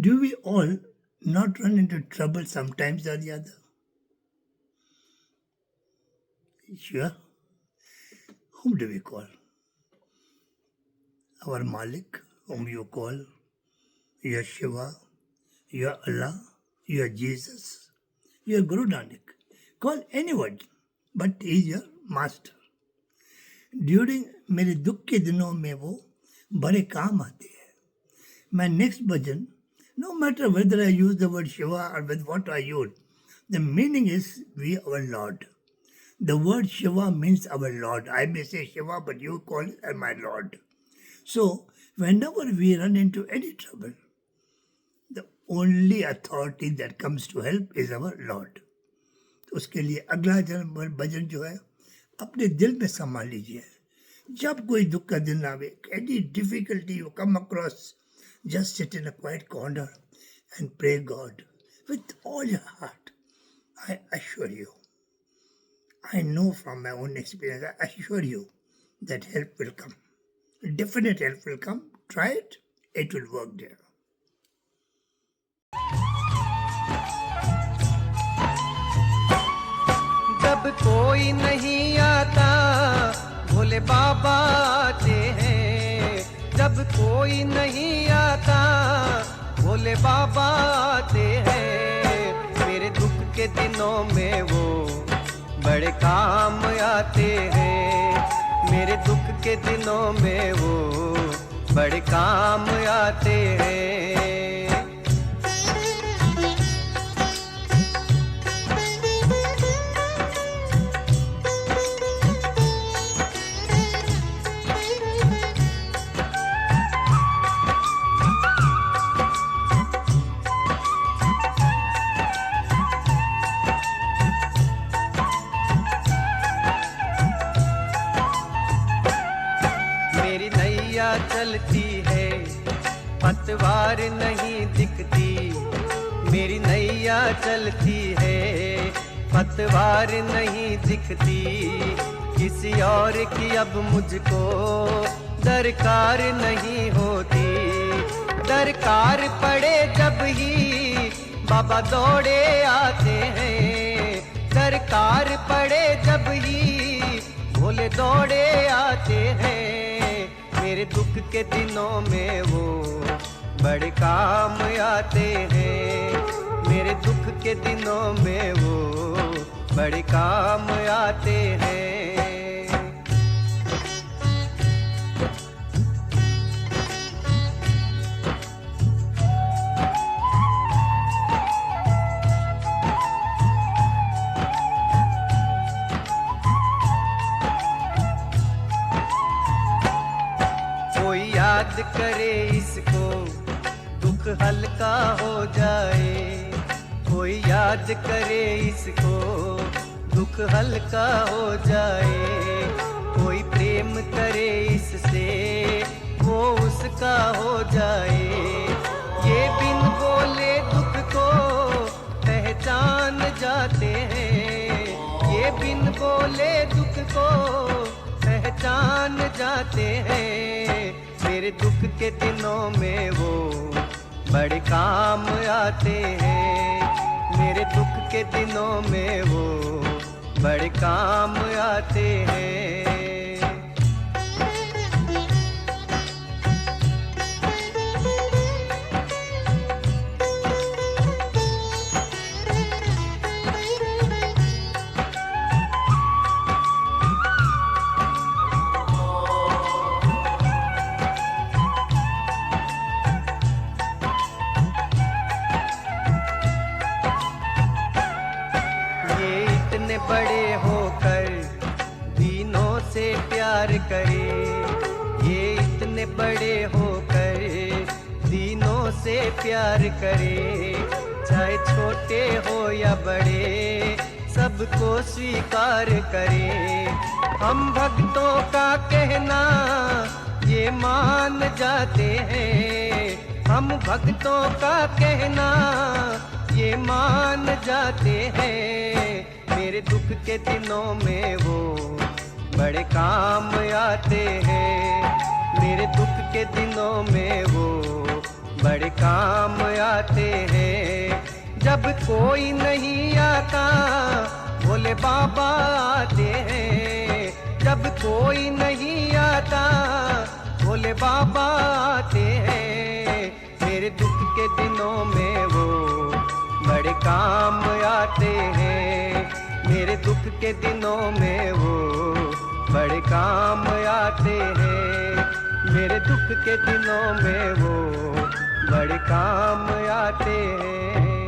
Do we all not run into trouble sometimes or the other? Sure. Whom do we call? Our Malik, whom you call, your Shiva, your Allah, your Jesus, your Guru Nanak. Call anyone, but he is your master. During मेरे दुख के दिनों में वो बड़े काम आते हैं. My next bhajan, no matter whether I use the word Shiva or with what I use, the meaning is we our Lord. The word Shiva means our Lord. I may say Shiva, but you call it my Lord. So, whenever we run into any trouble, the only authority that comes to help is our Lord. तो उसके लिए अगला भजन जो है अपने दिल में संभाल लीजिए. जब कोई दुख का दिन आवे, any difficulty you come across, just sit in a quiet corner and pray God with all your heart. I assure you, I know from my own experience, I assure you that help will come. Definite help will come. Try it, it will work there. जब कोई नहीं आता भोले बाबा आते हैं. जब कोई नहीं आता भोले बाबा आते हैं. मेरे दुख के दिनों में वो बड़े काम आते हैं. मेरे दुख के दिनों में वो बड़े काम आते हैं. चलती है पतवार नहीं दिखती. मेरी नैया चलती है पतवार नहीं दिखती. किसी और की अब मुझको दरकार नहीं होती. दरकार पड़े जब ही बाबा दौड़े आते हैं. दरकार पड़े जब ही भोले दौड़े आते हैं. मेरे दुख के दिनों में वो बड़े काम आते हैं. मेरे दुख के दिनों में वो बड़े काम आते हैं. याद करे इसको दुख हल्का हो जाए. कोई याद करे इसको दुख हल्का हो जाए. कोई प्रेम करे इससे वो उसका हो जाए. ये बिन बोले दुख को पहचान जाते हैं. ये बिन बोले दुख को पहचान जाते हैं. मेरे दुख के दिनों में वो बड़े काम आते हैं. मेरे दुख के दिनों में वो बड़े काम आते हैं. बड़े होकर दीनों से प्यार करे. ये इतने बड़े होकर दीनों से प्यार करे. चाहे छोटे हो या बड़े सबको स्वीकार करे. हम भक्तों का कहना ये मान जाते हैं. हम भक्तों का कहना ये मान जाते हैं. मेरे दुख के दिनों में वो बड़े काम आते हैं. मेरे दुख के दिनों में वो बड़े काम आते हैं। जब कोई नहीं आता भोले बाबा आते हैं। जब कोई नहीं आता भोले बाबा आते हैं। मेरे दुख के दिनों में वो बड़े काम आते हैं। मेरे दुख के दिनों में वो बड़े काम आते हैं। मेरे दुख के दिनों में वो बड़े काम आते हैं।